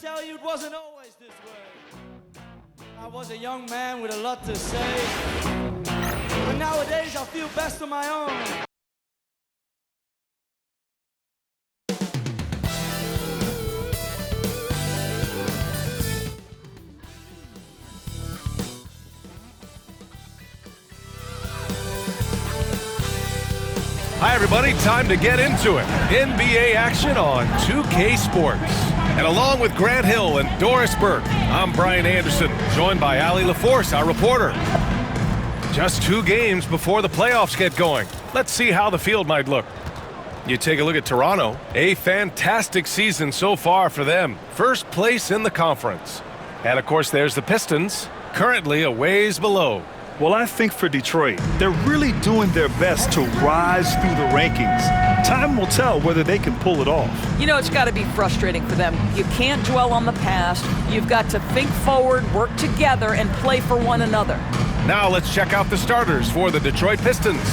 tell you it wasn't always this way. I was a young man with a lot to say, but nowadays I feel best on my own. Hi, everybody. Time to get into it. NBA action on 2K Sports. And along with Grant Hill and Doris Burke, I'm Brian Anderson, joined by Allie LaForce, our reporter. Just 2 games before the playoffs get going. Let's see how the field might look. You take a look at Toronto. A fantastic season so far for them. First place in the conference. And, of course, there's the Pistons, currently a ways below. Well, I think for Detroit, they're really doing their best to rise through the rankings. Time will tell whether they can pull it off. You know, it's got to be frustrating for them. You can't dwell on the past. You've got to think forward, work together, and play for one another. Now let's check out the starters for the Detroit Pistons.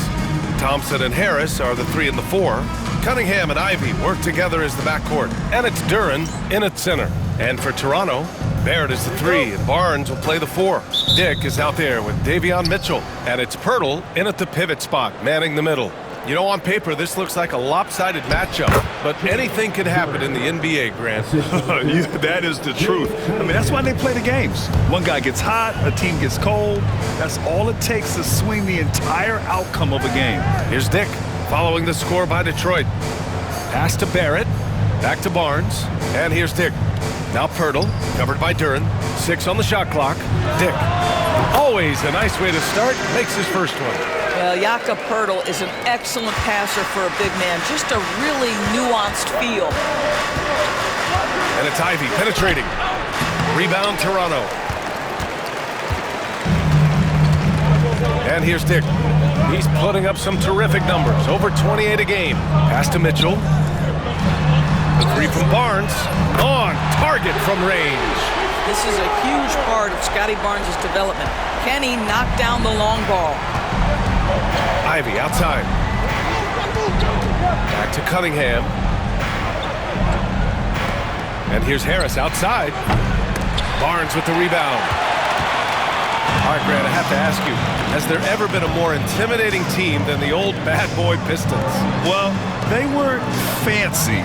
Thompson and Harris are the 3 and the 4. Cunningham and Ivy work together as the backcourt. And it's Duren in at center. And for Toronto, Barrett is the 3, and Barnes will play the 4. Dick is out there with Davion Mitchell, and it's Pirtle in at the pivot spot, manning the middle. You know, on paper, this looks like a lopsided matchup, but anything can happen in the NBA, Grant. That is the truth. I mean, that's why they play the games. One guy gets hot, a team gets cold. That's all it takes to swing the entire outcome of a game. Here's Dick, following the score by Detroit. Pass to Barrett, back to Barnes, and here's Dick. Now Pirtle, covered by Duren. 6 on the shot clock. Dick. Always a nice way to start. Makes his first one. Well, Jakob Pirtle is an excellent passer for a big man. Just a really nuanced feel. And it's Ivy penetrating. Rebound Toronto. And here's Dick. He's putting up some terrific numbers. Over 28 a game. Pass to Mitchell. The 3 from Barnes. On target from range. This is a huge part of Scotty Barnes' development. Can he knock down the long ball? Ivy outside. Back to Cunningham. And here's Harris outside. Barnes with the rebound. All right, Grant, I have to ask you, has there ever been a more intimidating team than the old bad boy Pistons? Well, they weren't fancy,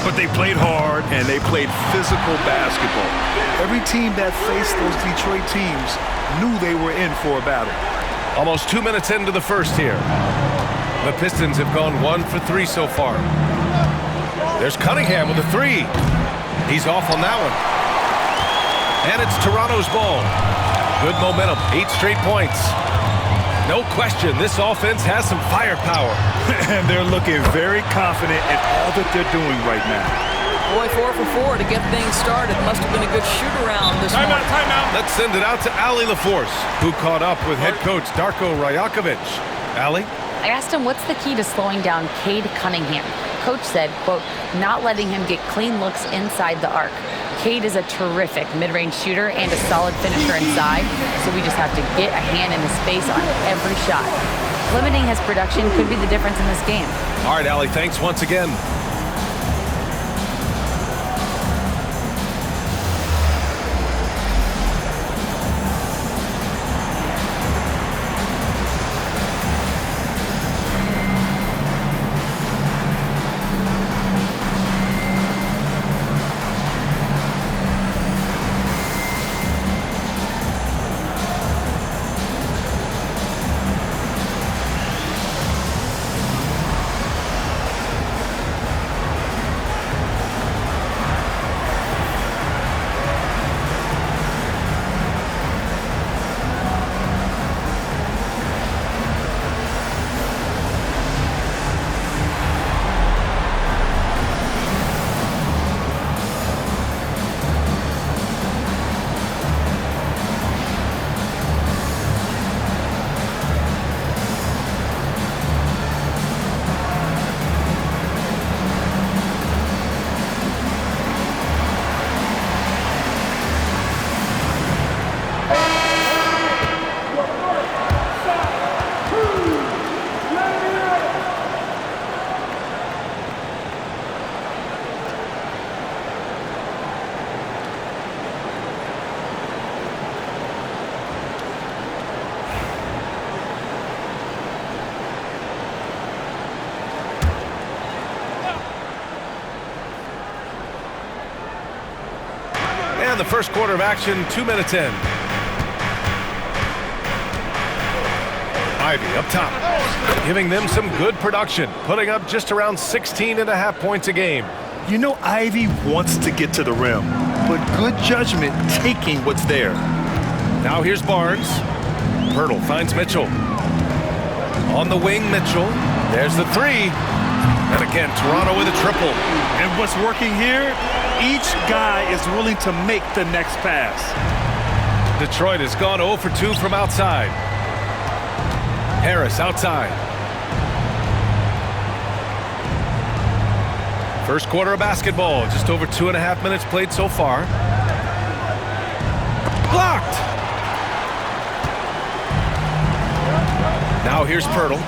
but they played hard and they played physical basketball. Every team that faced those Detroit teams knew they were in for a battle. Almost 2 minutes into the first here. The Pistons have gone 1 for 3 so far. There's Cunningham with a 3. He's off on that one. And it's Toronto's ball. Good momentum, 8 straight points. No question, this offense has some firepower. And they're looking very confident in all that they're doing right now. Boy, 4 for 4 to get things started. Must have been a good shoot-around this morning. Timeout. Let's send it out to Allie LaForce, who caught up with head coach Darko Rajakovic. Allie? I asked him what's the key to slowing down Cade Cunningham. Coach said, quote, not letting him get clean looks inside the arc. Cade is a terrific mid-range shooter and a solid finisher inside, so we just have to get a hand in his face on every shot. Limiting his production could be the difference in this game. All right, Allie, thanks once again. And the first quarter of action, 2 minutes in. Ivy up top, giving them some good production, putting up just around 16.5 points a game. You know Ivy wants to get to the rim, but good judgment taking what's there. Now here's Barnes. Pirtle finds Mitchell. On the wing, Mitchell. There's the three. And again, Toronto with a triple. And what's working here, each guy is willing to make the next pass. Detroit has gone 0 for 2 from outside. Harris outside. First quarter of basketball, just over 2.5 minutes played so far. Blocked! Now here's Pirtle.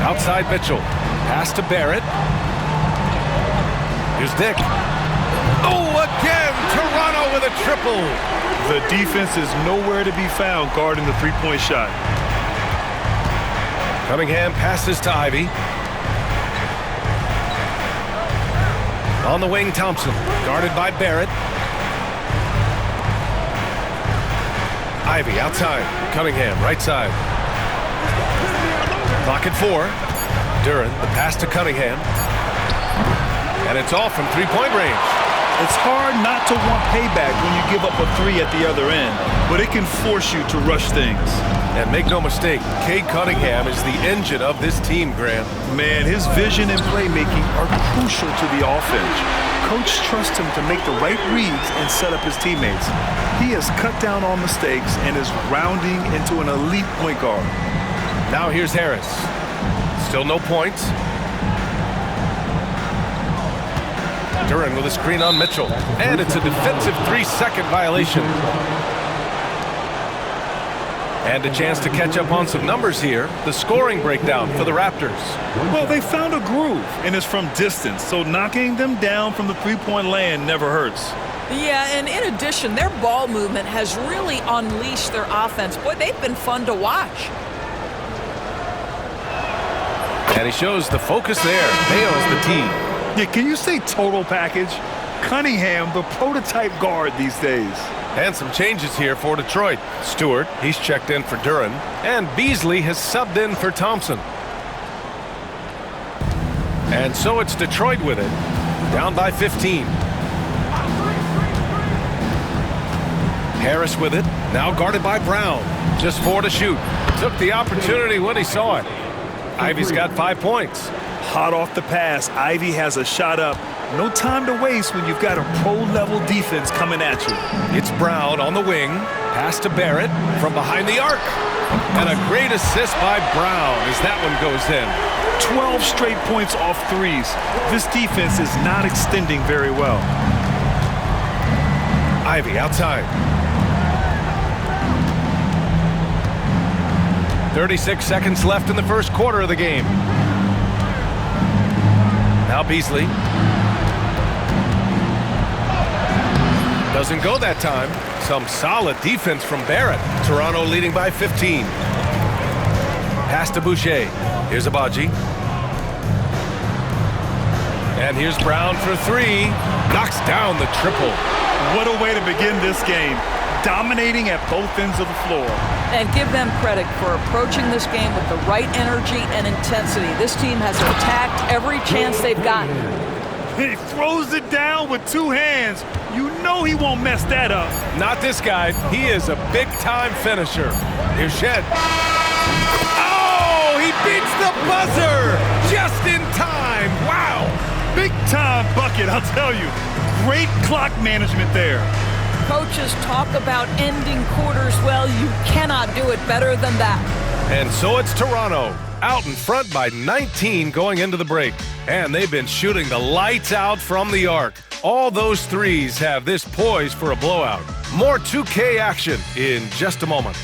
Outside Mitchell. Pass to Barrett. Here's Dick. Oh, again! Toronto with a triple! The defense is nowhere to be found guarding the three-point shot. Cunningham passes to Ivy. On the wing, Thompson, guarded by Barrett. Ivy outside. Cunningham, right side. Clock at 4. Duren, the pass to Cunningham. And it's off from three-point range. It's hard not to want payback when you give up a three at the other end, but it can force you to rush things. And make no mistake, Cade Cunningham is the engine of this team, Grant. Man, his vision and playmaking are crucial to the offense. Coach trusts him to make the right reads and set up his teammates. He has cut down on mistakes and is rounding into an elite point guard. Now here's Harris. Still no points. Duren with a screen on Mitchell. And it's a defensive 3-second violation. And a chance to catch up on some numbers here. The scoring breakdown for the Raptors. Well, they found a groove, and it's from distance, so knocking them down from the three-point land never hurts. Yeah, and in addition, their ball movement has really unleashed their offense. Boy, they've been fun to watch. And he shows the focus there. Nails the tee. Yeah, can you say total package? Cunningham, the prototype guard these days. And some changes here for Detroit. Stewart, he's checked in for Duren. And Beasley has subbed in for Thompson. And so it's Detroit with it. Down by 15. Harris with it. Now guarded by Brown. Just 4 to shoot. Took the opportunity when he saw it. Ivy's got 5 points. Hot off the pass, Ivy has a shot up. No time to waste when you've got a pro-level defense coming at you. It's Brown on the wing. Pass to Barrett from behind the arc. And a great assist by Brown as that one goes in. 12 straight points off threes. This defense is not extending very well. Ivy outside. 36 seconds left in the first quarter of the game. Now Beasley. Doesn't go that time. Some solid defense from Barrett. Toronto leading by 15. Pass to Boucher. Here's Abaji. And here's Brown for 3. Knocks down the triple. What a way to begin this game. Dominating at both ends of the floor. And give them credit for approaching this game with the right energy and intensity. This team has attacked every chance they've gotten. He throws it down with 2 hands. You know he won't mess that up. Not this guy. He is a big-time finisher. Here's Shed. Oh, he beats the buzzer just in time. Wow. Big-time bucket, I'll tell you. Great clock management there. Coaches talk about ending quarters well. You cannot do it better than that. And so it's Toronto, out in front by 19 going into the break. And they've been shooting the lights out from the arc. All those threes have this poised for a blowout. More 2K action in just a moment.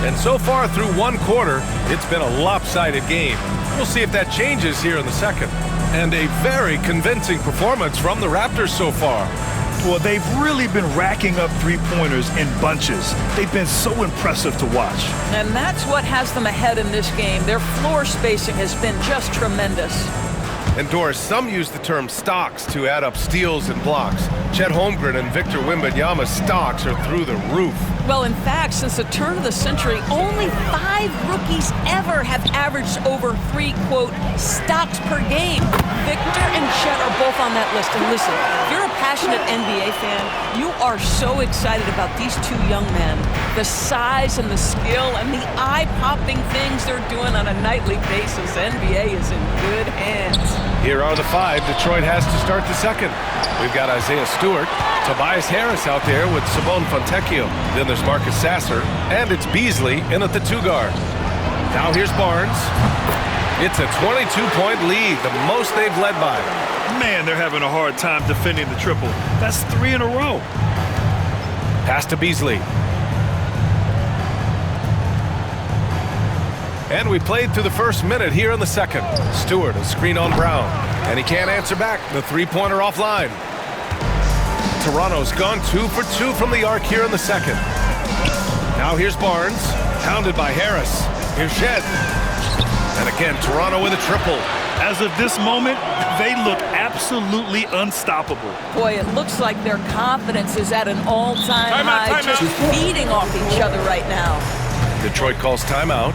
And so far through one quarter, it's been a lopsided game. We'll see if that changes here in the second. And a very convincing performance from the Raptors so far. Well, they've really been racking up three-pointers in bunches. They've been so impressive to watch. And that's what has them ahead in this game. Their floor spacing has been just tremendous. And Doris, some use the term stocks to add up steals and blocks. Chet Holmgren and Victor Wembanyama's stocks are through the roof. Well, in fact, since the turn of the century, only 5 rookies ever have averaged over 3, quote, stocks per game. Victor and Chet are both on that list. And listen, if you're a passionate NBA fan, you are so excited about these two young men. The size and the skill and the eye-popping things they're doing on a nightly basis. NBA is in good hands. Here are the 5 Detroit has to start the second. We've got Isaiah Stewart, Tobias Harris out there with Simone Fontecchio. Then there's Marcus Sasser, and it's Beasley in at the 2 guard. Now here's Barnes. It's a 22-point lead, the most they've led by. Man, they're having a hard time defending the triple. That's 3 in a row. Pass to Beasley. And we played through the first minute here in the second. Stewart, a screen on Brown. And he can't answer back. The three-pointer offline. Toronto's gone 2 for 2 from the arc here in the second. Now here's Barnes, pounded by Harris. Here's Shed. And again, Toronto with a triple. As of this moment, they look absolutely unstoppable. Boy, it looks like their confidence is at an all-time high, just feeding off each other right now. Detroit calls timeout.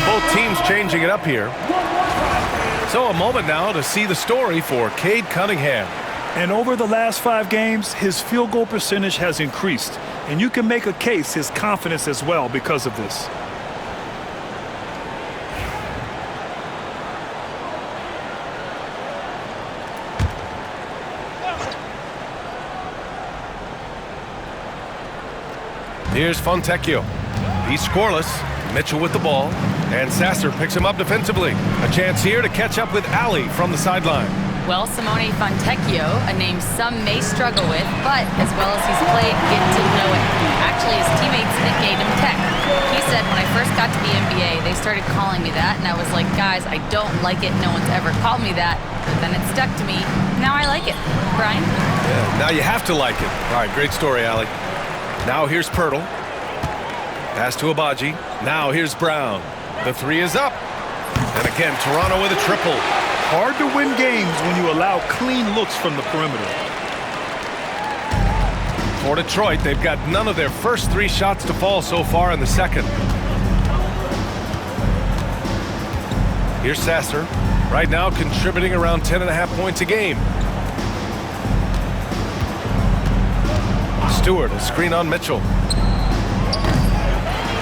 Both teams changing it up here. So a moment now to see the story for Cade Cunningham. And over the last 5 games, his field goal percentage has increased. And you can make a case his confidence as well because of this. Here's Fontecchio. He's scoreless. Mitchell with the ball. And Sasser picks him up defensively. A chance here to catch up with Allie from the sideline. Well, Simone Fontecchio, a name some may struggle with, but as well as he's played, get to know it. Actually, his teammates nicknamed him Tech. He said, when I first got to the NBA, they started calling me that, and I was like, guys, I don't like it. No one's ever called me that. But then it stuck to me. Now I like it. Brian? Yeah, now you have to like it. All right, great story, Allie. Now here's Pirtle. Pass to Abaji. Now here's Brown. The 3 is up. And again, Toronto with a triple. Hard to win games when you allow clean looks from the perimeter. For Detroit, they've got none of their first 3 shots to fall so far in the second. Here's Sasser. Right now contributing around 10.5 points a game. Stewart, a screen on Mitchell.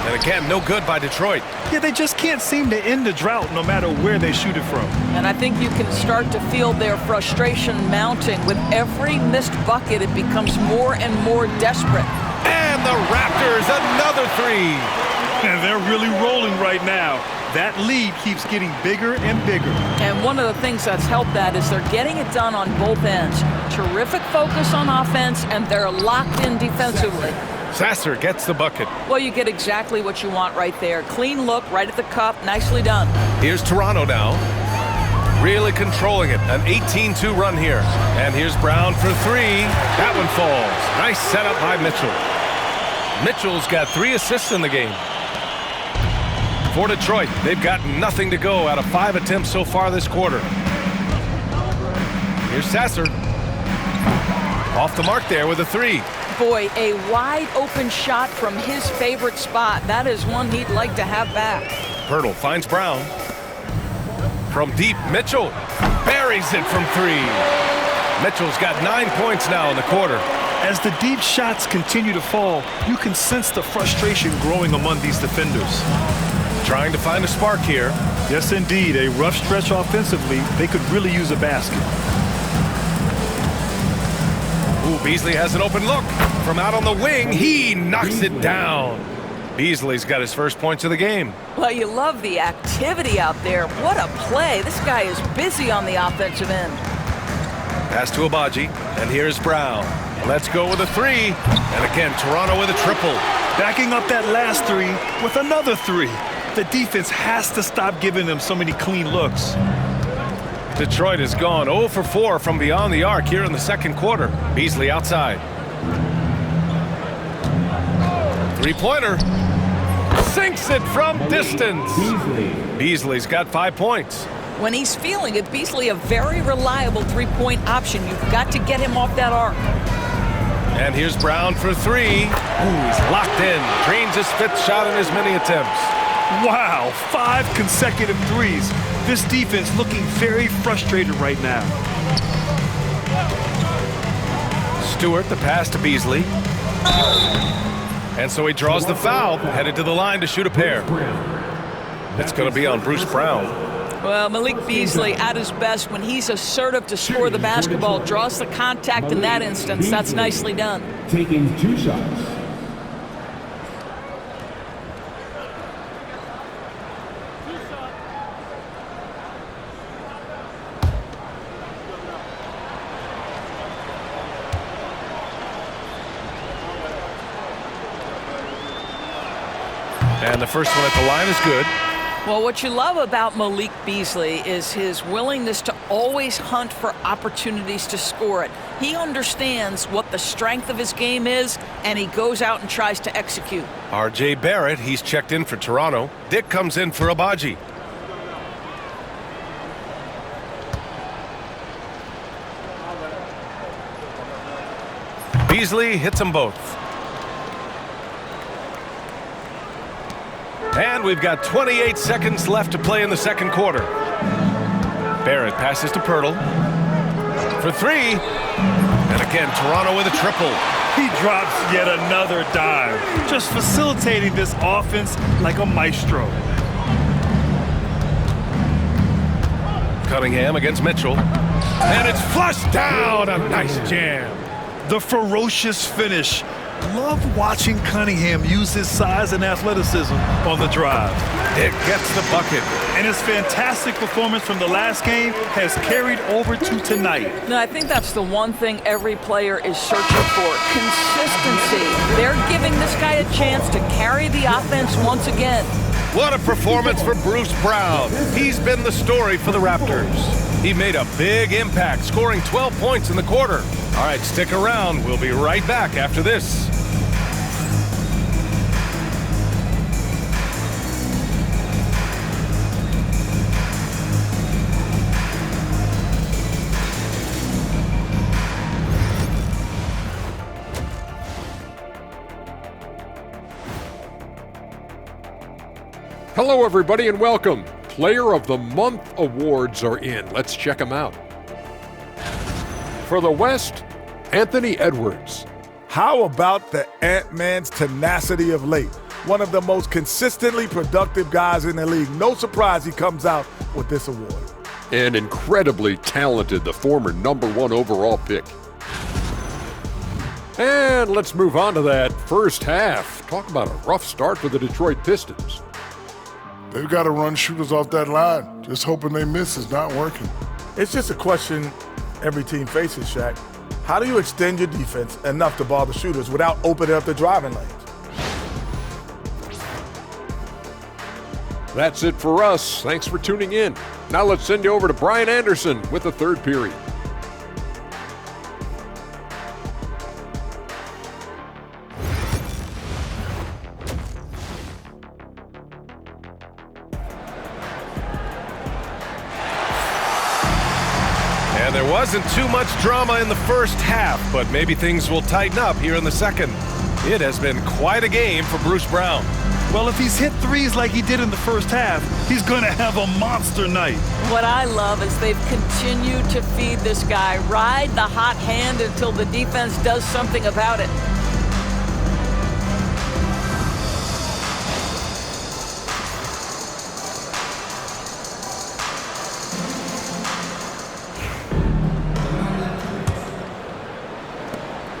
And again, no good by Detroit. Yeah, they just can't seem to end the drought no matter where they shoot it from. And I think you can start to feel their frustration mounting. With every missed bucket, it becomes more and more desperate. And the Raptors, another 3. And they're really rolling right now. That lead keeps getting bigger and bigger. And one of the things that's helped that is they're getting it done on both ends. Terrific focus on offense, and they're locked in defensively. Sasser gets the bucket. Well, you get exactly what you want right there. Clean look, right at the cup, nicely done. Here's Toronto now. Really controlling it. An 18-2 run here. And here's Brown for three. That one falls. Nice setup by Mitchell. Mitchell's got 3 assists in the game. For Detroit, they've got nothing to go out of 5 attempts so far this quarter. Here's Sasser. Off the mark there with a 3. Boy, a wide open shot from his favorite spot. That is one he'd like to have back. Pirtle finds Brown. From deep, Mitchell buries it from 3. Mitchell's got 9 points now in the quarter. As the deep shots continue to fall, you can sense the frustration growing among these defenders. Trying to find a spark here. Yes, indeed. A rough stretch offensively. They could really use a basket. Ooh, Beasley has an open look. From out on the wing, he knocks it down. Beasley's got his first points of the game. Well, you love the activity out there. What a play. This guy is busy on the offensive end. Pass to Abaji, and here's Brown. Let's go with a 3. And again, Toronto with a triple. Backing up that last 3 with another 3. The defense has to stop giving them so many clean looks. Detroit has gone 0 for 4 from beyond the arc here in the second quarter. Beasley outside. 3-pointer. Sinks it from distance. Beasley's got 5 points. When he's feeling it, Beasley a very reliable 3-point option. You've got to get him off that arc. And here's Brown for 3. Ooh, he's locked in. Drains his 5th shot in as many attempts. Wow, 5 consecutive threes. This defense looking very frustrated right now. Stewart, the pass to Beasley. And so he draws the foul, headed to the line to shoot a pair. It's going to be on Bruce Brown. Well, Malik Beasley at his best when he's assertive to score the basketball, draws the contact in that instance. That's nicely done. Taking 2 shots. And the first one at the line is good. Well, what you love about Malik Beasley is his willingness to always hunt for opportunities to score it. He understands what the strength of his game is, and he goes out and tries to execute. R.J. Barrett, he's checked in for Toronto. Dick comes in for Abaji. Beasley hits them both. And we've got 28 seconds left to play in the second quarter. Barrett passes to Pirtle for 3. And again, Toronto with a triple. He drops yet another dive, just facilitating this offense like a maestro. Cunningham against Mitchell. And it's flushed down. A nice jam. The ferocious finish. Love watching Cunningham use his size and athleticism on the drive. Dick gets the bucket. And his fantastic performance from the last game has carried over to tonight. No, I think that's the one thing every player is searching for. Consistency. They're giving this guy a chance to carry the offense once again. What a performance for Bruce Brown. He's been the story for the Raptors. He made a big impact, scoring 12 points in the quarter. All right, stick around. We'll be right back after this. Hello, everybody, and welcome. Player of the Month awards are in. Let's check them out. For the West, Anthony Edwards. How about the Ant-Man's tenacity of late? One of the most consistently productive guys in the league. No surprise he comes out with this award. And incredibly talented, the former #1 overall pick. And let's move on to that first half. Talk about a rough start for the Detroit Pistons. They've got to run shooters off that line. Just hoping they miss is not working. It's just a question every team faces, Shaq. How do you extend your defense enough to bother shooters without opening up the driving lanes? That's it for us. Thanks for tuning in. Now let's send you over to Brian Anderson with the third period. And there wasn't too much drama in the first half, but maybe things will tighten up here in the second. It has been quite a game for Bruce Brown. Well, if he's hit threes like he did in the first half, he's going to have a monster night. What I love is they've continued to feed this guy. Ride the hot hand until the defense does something about it.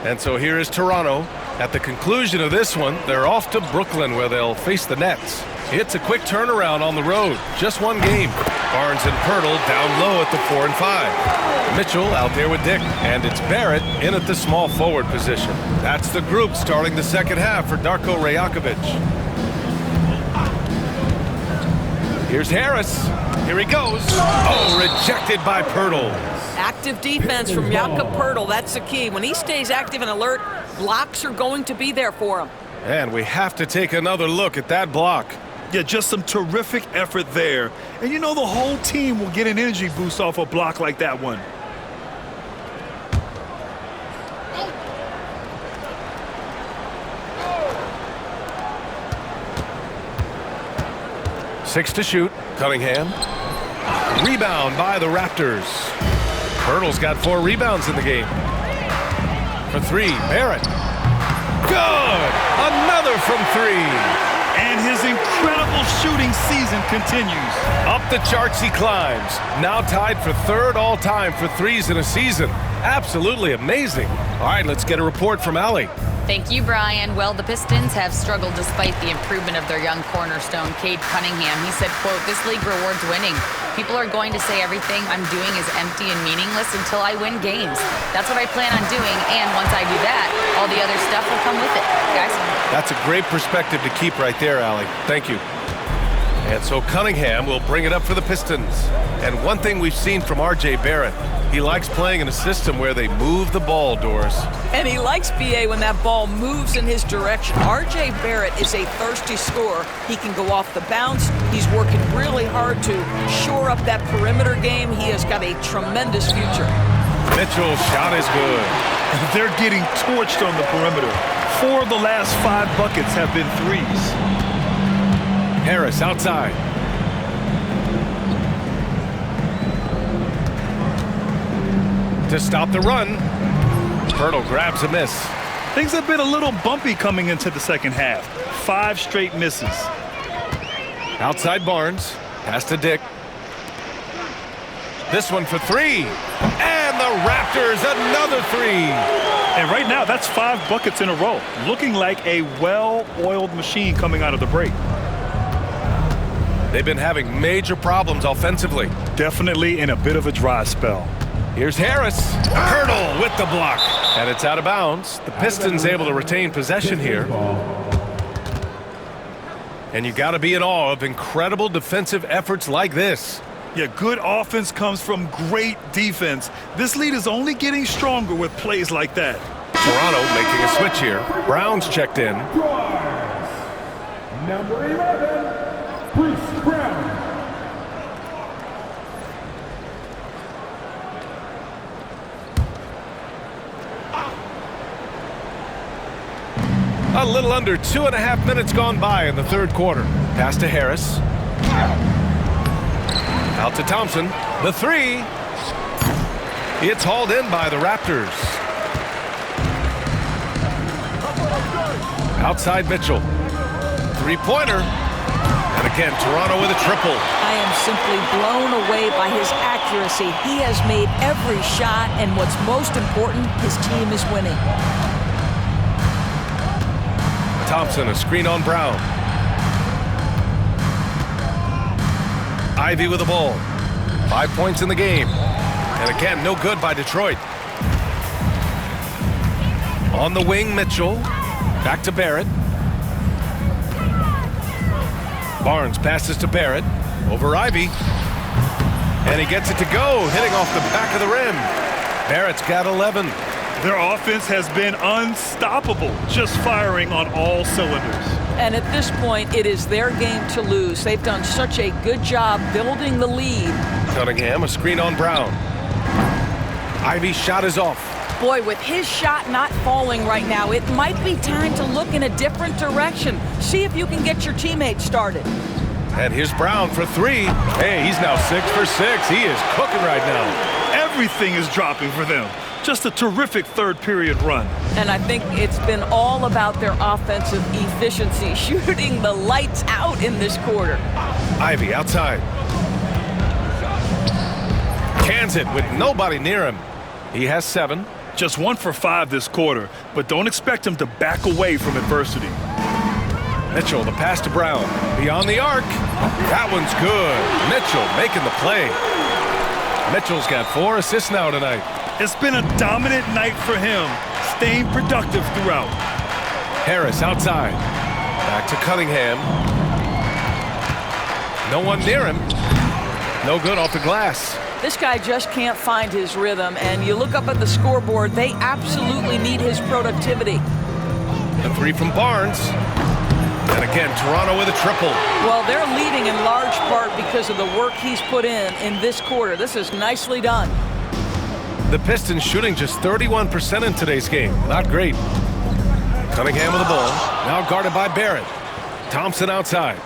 And so here is Toronto. At the conclusion of this one, they're off to Brooklyn where they'll face the Nets. It's a quick turnaround on the road. Just one game. Barnes and Pirtle down low at the 4 and 5. Mitchell out there with Dick. And it's Barrett in at the small forward position. That's the group starting the second half for Darko Rajakovic. Here's Harris. Here he goes. Oh, rejected by Pirtle. Active defense from Jakob Pirtle. That's the key. When he stays active and alert, blocks are going to be there for him. And we have to take another look at that block. Yeah, just some terrific effort there. And you know the whole team will get an energy boost off a block like that one. Six to shoot. Cunningham. Rebound by the Raptors. Pirtle's got 4 rebounds in the game. For 3, Barrett. Good! Another from 3. And his incredible shooting season continues. Up the charts he climbs. Now tied for 3rd all-time for threes in a season. Absolutely amazing. All right, let's get a report from Allie. Thank you, Brian. Well, the Pistons have struggled despite the improvement of their young cornerstone, Cade Cunningham. He said, quote, "This league rewards winning. People are going to say everything I'm doing is empty and meaningless until I win games. That's what I plan on doing, and once I do that, all the other stuff will come with it." Guys? That's a great perspective to keep right there, Allie. Thank you. And so Cunningham will bring it up for the Pistons. And one thing we've seen from R.J. Barrett, he likes playing in a system where they move the ball, Doris. And he likes BA when that ball moves in his direction. R.J. Barrett is a thirsty scorer. He can go off the bounce. He's working really hard to shore up that perimeter game. He has got a tremendous future. Mitchell's shot is good. They're getting torched on the perimeter. 4 of the last 5 buckets have been threes. Harris outside. To stop the run. Pirtle grabs a miss. Things have been a little bumpy coming into the second half. 5 straight misses. Outside Barnes. Pass to Dick. This one for 3. And the Raptors another 3. And right now, that's 5 buckets in a row. Looking like a well-oiled machine coming out of the break. They've been having major problems offensively. Definitely in a bit of a dry spell. Here's Harris. Pirtle with the block. And it's out of bounds. The Pistons able to retain possession here. And you got to be in awe of incredible defensive efforts like this. Yeah, good offense comes from great defense. This lead is only getting stronger with plays like that. Toronto making a switch here. Brown's checked in. Number 11, Bruce Brown. A little under 2.5 minutes gone by in the third quarter. Pass to Harris. Out to Thompson. The 3. It's hauled in by the Raptors. Outside Mitchell. 3-pointer. And again, Toronto with a triple. I am simply blown away by his accuracy. He has made every shot, and what's most important, his team is winning. Thompson, a screen on Brown. Ivy with the ball. 5 points in the game. And again, no good by Detroit. On the wing, Mitchell. Back to Barrett. Barnes passes to Barrett. Over Ivy. And he gets it to go, hitting off the back of the rim. Barrett's got 11. Their offense has been unstoppable, just firing on all cylinders. And at this point, it is their game to lose. They've done such a good job building the lead. Cunningham, a screen on Brown. Ivy's shot is off. Boy, with his shot not falling right now, it might be time to look in a different direction. See if you can get your teammates started. And here's Brown for 3. Hey, he's now 6 for 6. He is cooking right now. Everything is dropping for them. Just a terrific third-period run. And I think it's been all about their offensive efficiency, shooting the lights out in this quarter. Ivy outside. Cans it with nobody near him. He has 7. Just 1 for 5 this quarter, but don't expect him to back away from adversity. Mitchell, the pass to Brown. Beyond the arc. That one's good. Mitchell making the play. Mitchell's got 4 assists now tonight. It's been a dominant night for him, staying productive throughout. Harris outside. Back to Cunningham. No one near him. No good off the glass. This guy just can't find his rhythm, and you look up at the scoreboard, they absolutely need his productivity. A 3 from Barnes. And again, Toronto with a triple. Well, they're leading in large part because of the work he's put in this quarter. This is nicely done. The Pistons shooting just 31% in today's game. Not great. Cunningham with the ball. Now guarded by Barrett. Thompson outside.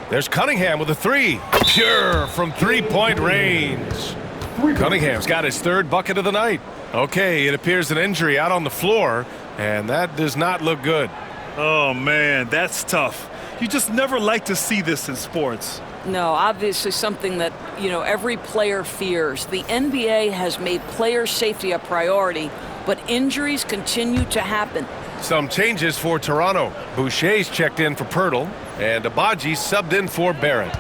There's Cunningham with a 3. Pure from three-point range. Cunningham's got his 3rd bucket of the night. Okay, it appears an injury out on the floor, and that does not look good. Oh, man, that's tough. You just never like to see this in sports. No, obviously something that, every player fears. The NBA has made player safety a priority, but injuries continue to happen. Some changes for Toronto. Boucher's checked in for Pirtle, and Abaji subbed in for Barrett.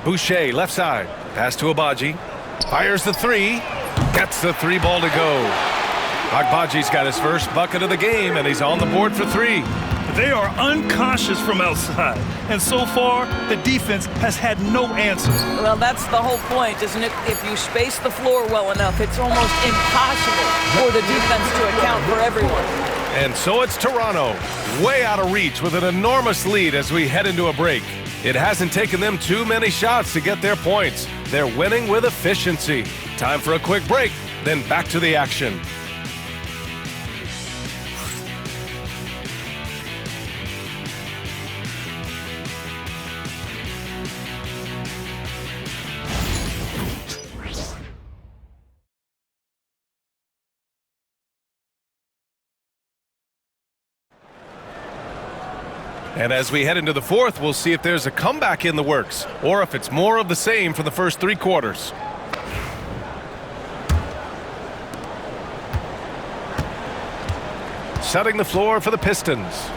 Boucher, left side. Pass to Abaji. Fires the 3. Gets the 3 ball to go. Agbaji's got his first bucket of the game, and he's on the board for 3. They are unconscious from outside, and so far, the defense has had no answer. Well, that's the whole point, isn't it? If you space the floor well enough, it's almost impossible for the defense to account for everyone. And so it's Toronto, way out of reach with an enormous lead as we head into a break. It hasn't taken them too many shots to get their points. They're winning with efficiency. Time for a quick break, then back to the action. And as we head into the 4th, we'll see if there's a comeback in the works, or if it's more of the same for the first 3 quarters. Setting the floor for the Pistons.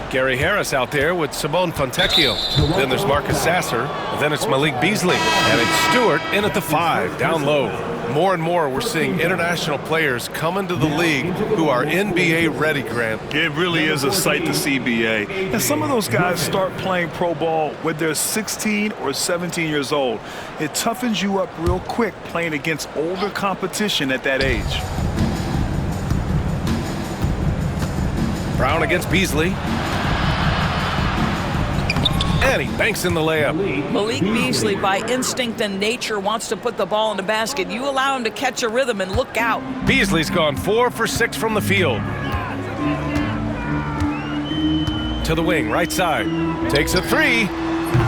Gary Harris out there with Simone Fontecchio. Then there's Marcus Sasser. Then it's Malik Beasley. And it's Stewart in at the 5, down low. More and more we're seeing international players come into the league who are NBA ready, Grant. It really is a sight to see, BA. And some of those guys start playing pro ball when they're 16 or 17 years old. It toughens you up real quick playing against older competition at that age. Brown against Beasley. And he banks in the layup. Malik Beasley, by instinct and nature, wants to put the ball in the basket. You allow him to catch a rhythm and look out. Beasley's gone 4 for 6 from the field. To the wing, right side. Takes a 3.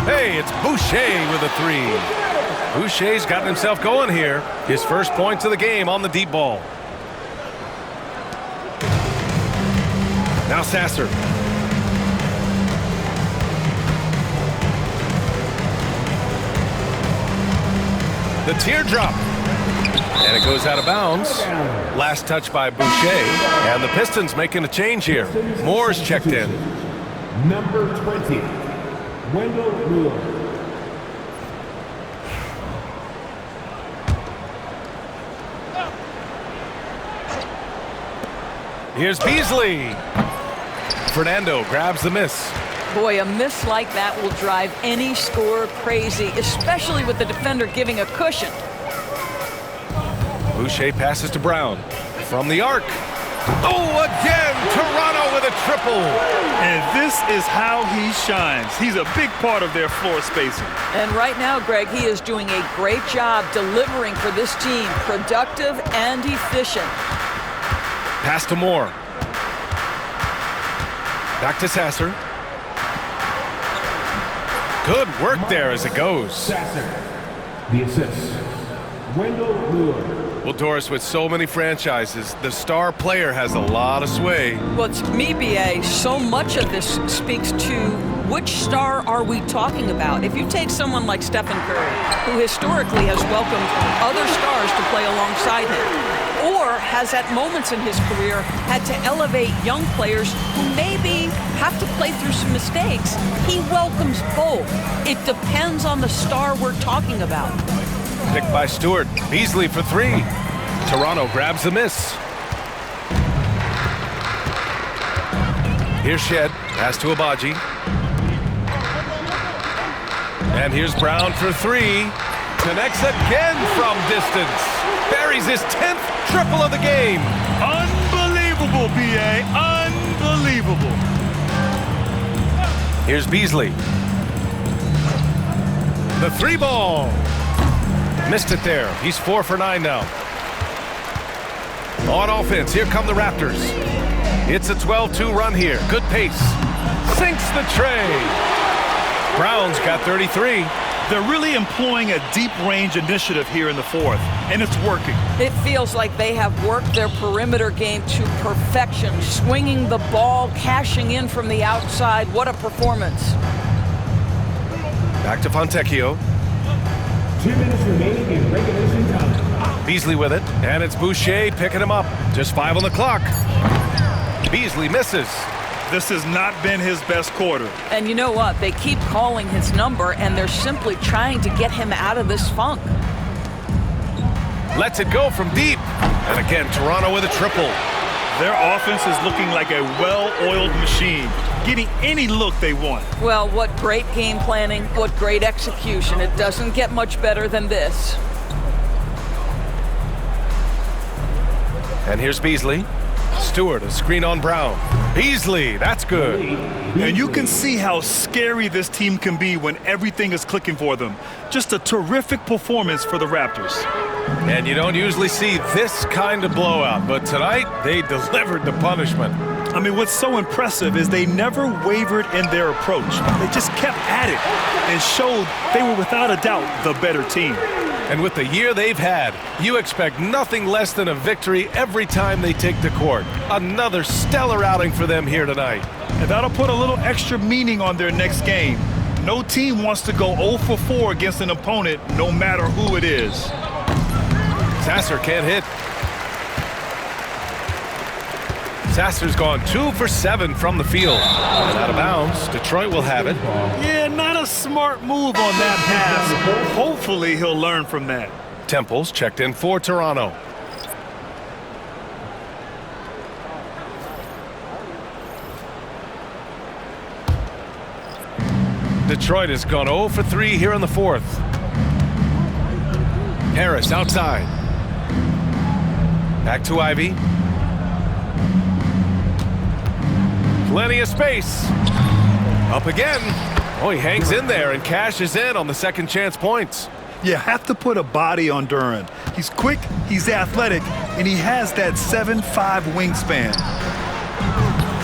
Hey, it's Boucher with a 3. Boucher's gotten himself going here. His first points of the game on the deep ball. Now Sasser. The teardrop. And it goes out of bounds. Last touch by Boucher. And the Pistons making a change here. Moore's checked in. Number 20, Wendell Mueller. Here's Beasley. Fernando grabs the miss. Boy, a miss like that will drive any scorer crazy, especially with the defender giving a cushion. Boucher passes to Brown. From the arc. Oh, again! Toronto with a triple. And this is how he shines. He's a big part of their floor spacing. And right now, Greg, he is doing a great job delivering for this team. Productive and efficient. Pass to Moore. Back to Sasser. Good work there as it goes. Sasser. The assist. Wendell Mueller. Well, Doris, with so many franchises, the star player has a lot of sway. Well, to me, B.A., so much of this speaks to which star are we talking about. If you take someone like Stephen Curry, who historically has welcomed other stars to play alongside him, or has at moments in his career had to elevate young players who maybe have to play through some mistakes, he welcomes both. It depends on the star we're talking about. Picked by Stewart. Beasley for three. Toronto grabs the miss. Here's Shed. Pass to Abaji. And here's Brown for three. Connects again from distance. Buries his 10th triple of the game. Unbelievable, B.A. Unbelievable. Here's Beasley. The three ball. Missed it there. He's 4 for 9 now. On offense, here come the Raptors. It's a 12-2 run here. Good pace. Sinks the tray. Brown's got 33. They're really employing a deep range initiative here in the fourth, and it's working. It feels like they have worked their perimeter game to perfection, swinging the ball, cashing in from the outside. What a performance. Back to Fontecchio. 2 minutes remaining in regulation time. Beasley with it, and it's Boucher picking him up. Just 5 on the clock. Beasley misses. This has not been his best quarter. And you know what? They keep calling his number, and they're simply trying to get him out of this funk. Lets it go from deep. And again, Toronto with a triple. Their offense is looking like a well-oiled machine, getting any look they want. Well, what great game planning, what great execution. It doesn't get much better than this. And here's Beasley. Stewart, a screen on Brown. Beasley, that's good. And you can see how scary this team can be when everything is clicking for them. Just a terrific performance for the Raptors. And you don't usually see this kind of blowout, but tonight they delivered the punishment. I mean, what's so impressive is they never wavered in their approach. They just kept at it and showed they were without a doubt the better team. And with the year they've had, you expect nothing less than a victory every time they take the court. Another stellar outing for them here tonight. And that'll put a little extra meaning on their next game. No team wants to go 0 for 4 against an opponent, no matter who it is. Sasser can't hit. Sasser's gone 2 for 7 from the field. And out of bounds, Detroit will have it. Yeah, not a smart move on that pass. Hopefully he'll learn from that. Temples checked in for Toronto. Detroit has gone 0 for 3 here in the fourth. Harris outside. Back to Ivy. Plenty of space. Up again. Oh, he hangs in there and cashes in on the second chance points. You have to put a body on Duren. He's quick, he's athletic, and he has that 7'5" wingspan.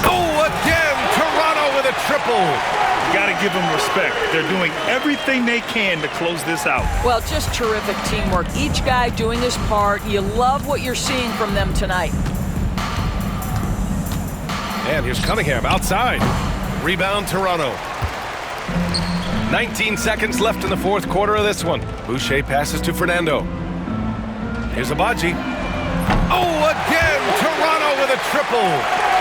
Oh, again, Toronto with a triple. You got to give them respect. They're doing everything they can to close this out. Well, just terrific teamwork. Each guy doing his part. You love what you're seeing from them tonight. And here's Cunningham outside. Rebound, Toronto. 19 seconds left in the fourth quarter of this one. Boucher passes to Fernando. Here's Abaji. Oh, again, Toronto with a a triple.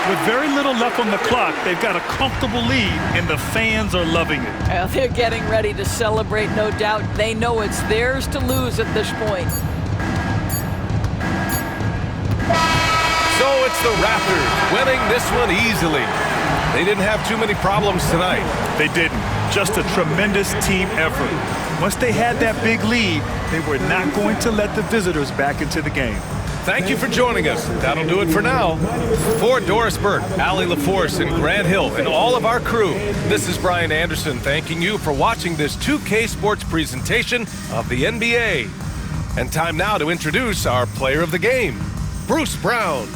With very little left on the clock, they've got a comfortable lead, and the fans are loving it. Well, they're getting ready to celebrate, no doubt. They know it's theirs to lose at this point. So it's the Raptors winning this one easily. They didn't have too many problems tonight. They didn't. Just a tremendous team effort. Once they had that big lead, they were not going to let the visitors back into the game. Thank you for joining us. That'll do it for now. For Doris Burke, Allie LaForce, and Grant Hill, and all of our crew, this is Brian Anderson thanking you for watching this 2K Sports presentation of the NBA. And time now to introduce our player of the game, Bruce Brown.